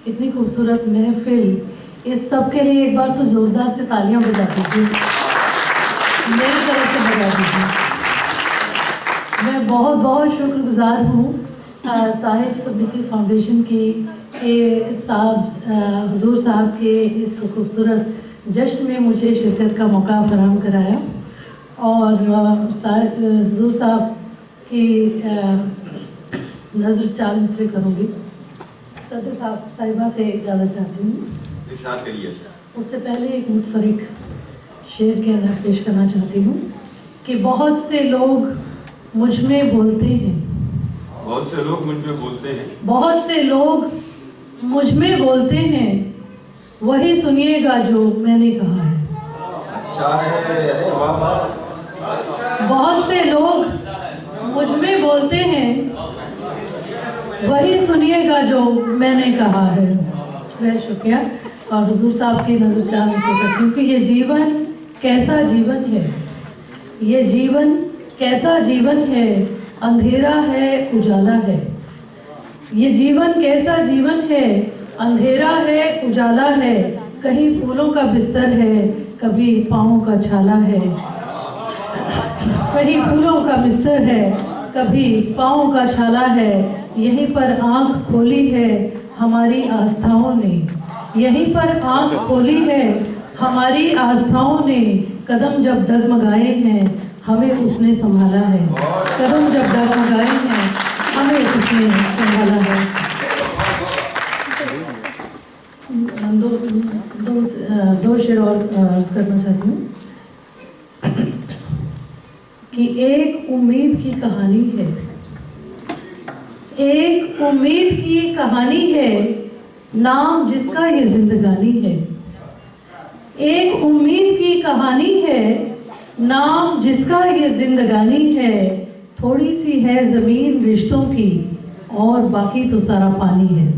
इतनी खूबसूरत महफिल, इस सब के लिए एक बार तो जोरदार से तालियां बजा दीजिए, मेरी तरफ से बजा दीजिए। मैं बहुत बहुत शुक्रगुजार हूँ साहिब समिति फाउंडेशन की कि हुजूर साहब के इस खूबसूरत जश्न में मुझे शिरकत का मौका फराहम कराया और हुजूर साहब की नज़र चार मिसरे करूँगी। सदर साहिबा से इजाज़त चाहती हूँ। उससे पहले एक मुतफरिक शेर के अंदर पेश करना चाहती हूँ कि बहुत से लोग मुझ में बोलते हैं, बहुत से लोग मुझ में बोलते हैं, बहुत से लोग मुझ में बोलते हैं, वही सुनिएगा जो मैंने कहा है। अच्छा है, अरे वाह वाह। बहुत से लोग मुझ में बोलते हैं, वही सुनिएगा जो मैंने कहा है। बहुत शुक्रिया। और हुजूर साहब की नज़र चाह से क्योंकि ये जीवन कैसा जीवन है, ये जीवन कैसा जीवन है, अंधेरा है उजाला है। ये जीवन कैसा जीवन है, अंधेरा है उजाला है। कहीं फूलों का बिस्तर है, कभी पाँव का छाला है। कहीं फूलों का बिस्तर है, कभी पाँव का छाला है। यहीं पर आँख खोली है हमारी आस्थाओं ने, यहीं पर आँख खोली है हमारी आस्थाओं ने। कदम जब डगमगाए हैं हमें उसने संभाला है, कदम जब डगमगाए हैं हमें उसने संभाला है। दो शेर और अर्ज करना चाहती हूँ कि एक उम्मीद की कहानी है, एक उम्मीद की कहानी है, नाम जिसका ये जिंदगानी है। एक उम्मीद की कहानी है, नाम जिसका ये जिंदगानी है। थोड़ी सी है जमीन रिश्तों की और बाकी तो सारा पानी है।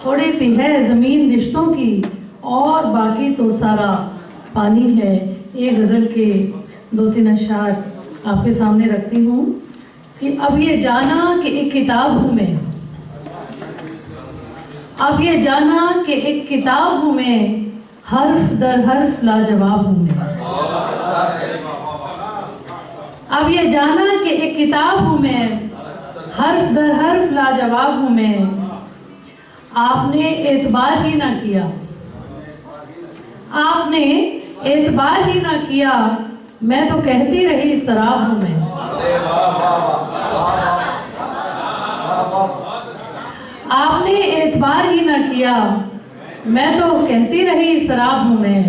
थोड़ी सी है जमीन रिश्तों की और बाकी तो सारा पानी है। ये गज़ल के 2-3 अशआर आपके सामने रखती हूँ कि अब ये जाना कि एक किताब हूँ मैं, अब ये जाना कि एक किताब हूँ मैं, हर्फ दर हर्फ लाजवाब हूँ मैं। अब ये जाना कि एक किताब हूँ मैं, हर्फ दर हर्फ लाजवाब हूँ मैं। आपने एतबार ही ना किया, आपने एतबार ही ना किया, मैं तो कहती रही शराब हूँ मैं। आपने एतबार ही ना किया, मैं तो कहती रही शराब हूँ मैं।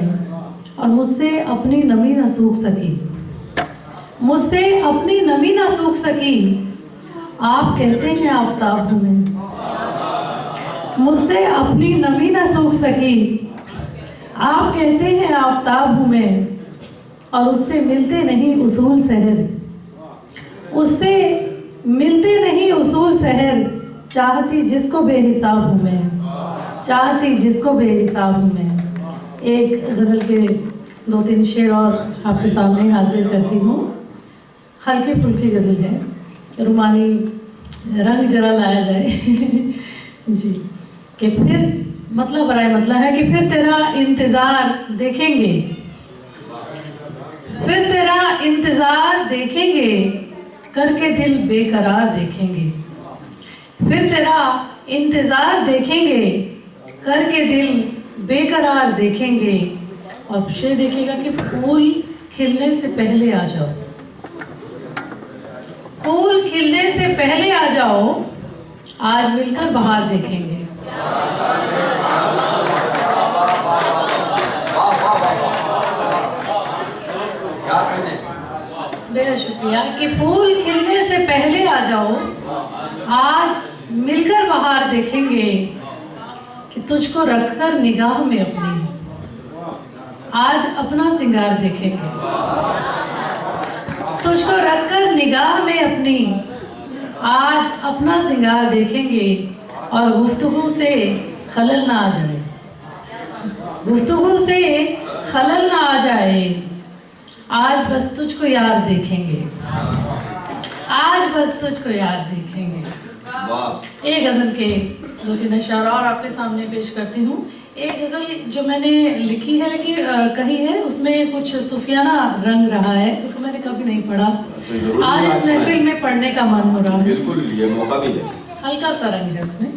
और मुझसे अपनी नमी ना सूख सकी, मुझसे अपनी नमी ना सूख सकी। आप कहते हैं आफताब हूँ मैं, मुझसे अपनी नमी ना सूख सकी। आप कहते हैं आफताब हूँ मैं, और उससे मिलते नहीं उसूल सहर, उससे मिलते नहीं उसूल सहर। चाहती जिसको बेहिसाब हूँ मैं, चाहती जिसको बेहिसाब हूँ मैं। एक गज़ल के 2-3 शेर और आपके सामने हाजिर करती हूँ। हल्की फुल्की गज़ल है, रुमानी रंग जरा लाया जाए जी। कि फिर मतलब बराए मतलब है कि फिर तेरा इंतज़ार देखेंगे, फिर तेरा इंतज़ार देखेंगे, करके दिल बेकरार देखेंगे। फिर तेरा इंतज़ार देखेंगे, करके दिल बेकरार देखेंगे। और शेर देखिएगा कि फूल खिलने से पहले आ जाओ, फूल खिलने से पहले आ जाओ, आज मिलकर बाहर देखेंगे। बेहद शुक्रिया कि फूल खिलने से पहले आ जाओ, आज मिलकर बाहर देखेंगे। कि तुझको रखकर निगाह में अपनी, आज अपना सिंगार देखेंगे। तुझको रखकर निगाह में अपनी, आज अपना सिंगार देखेंगे। और गुफ्तगू से खलल ना आ जाए, गुफ्तगू से खलल ना आ जाए, आज बस तुझको यार देखेंगे, आज बस तुझको यार देखेंगे। वाह एक गज़ल के 2-3 अशआर और आपके सामने पेश करती हूँ। एक गज़ल जो मैंने लिखी है लेकिन कही है, उसमें कुछ सूफियाना रंग रहा है, उसको मैंने कभी नहीं पढ़ा। जरूरी आज इस बात महफिल में पढ़ने का मन हो रहा है। बिल्कुल, ये मौका भी है। हल्का सा रंग है उसमें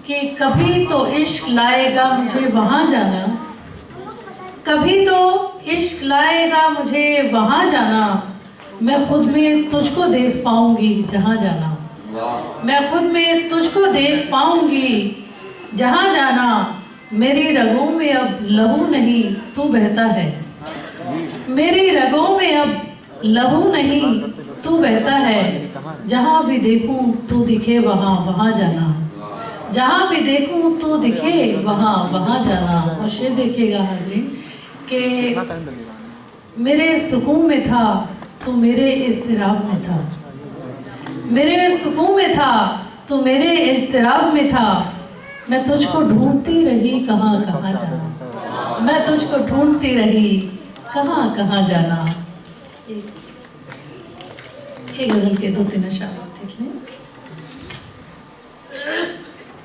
कि कभी तो इश्क लाएगा मुझे वहाँ जाना, कभी तो इश्क लाएगा मुझे वहाँ जाना, मैं खुद में तुझको देख पाऊंगी जहाँ जाना, वाह मैं खुद में तुझको देख पाऊंगी जहाँ जाना, मेरी रगों में अब लहू नहीं तू बहता है, मेरी रगों में अब लहू नहीं तू बहता है, जहाँ भी देखूं तू दिखे वहाँ वहाँ जाना, जहाँ भी देखूं तू दिखे वहाँ वहाँ जाना। और शेर देखिएगा हाज़रीन कि मेरे सुकून में था तो मेरे इज़्तिराब में था, मेरे सुकून में था तो मेरे इज़्तिराब में था, मैं तुझको ढूंढती रही कहाँ कहाँ जाना, मैं तुझको ढूंढती रही कहाँ कहाँ जाना। एक गज़ल के 2-3 अशआर देख लें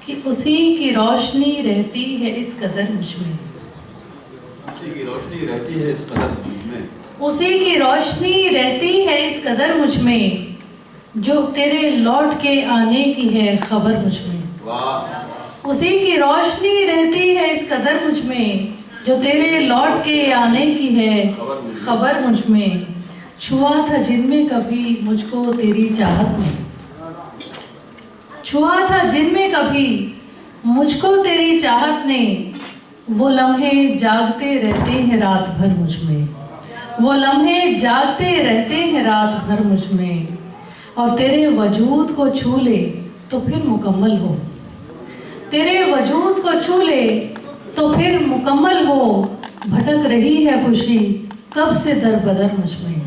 कि उसी की रोशनी रहती है इस कदर मुझमें, उसी की रोशनी रहती है इस कदर मुझमें, उसी की रोशनी रहती है इस कदर मुझमें, जो तेरे लौट के आने की है खबर मुझमें, वाह उसी की रोशनी रहती है इस कदर मुझमें, जो तेरे लौट के आने की है खबर मुझमें, छुआ था जिनमें कभी मुझको तेरी चाहत ने, छुआ था जिनमें कभी मुझको तेरी चाहत ने, वो लम्हे जागते रहते हैं रात भर मुझमें, वो लम्हे जागते रहते हैं रात भर मुझमें, और तेरे वजूद को छू ले तो फिर मुकम्मल हो, तेरे वजूद को छू ले तो फिर मुकम्मल हो, भटक रही है खुशी कब से दर बदर मुझमें,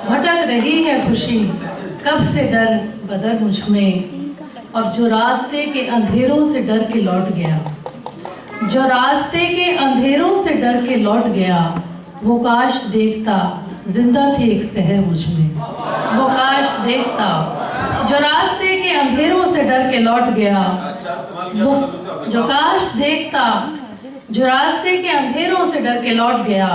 भटक रही है खुशी कब से दर बदर मुझमें, और जो रास्ते के अंधेरों से डर के लौट गया, जो रास्ते के अंधेरों से डर के लौट गया, वो काश देखता जिंदा थी एक सहर मुझमें, वो काश देखता जो रास्ते के अंधेरों से डर के लौट गया, अच्छा इस्तेमाल किया वो मतलब जो काश देखता जो रास्ते के अंधेरों से डर के लौट गया,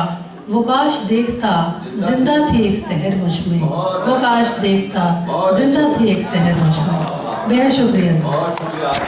वो काश देखता जिंदा थी एक सहर मुझमें, वो काश देखता जिंदा थी एक सहर मुझमें। बेहद शुक्रिया। बहुत शुक्रिया।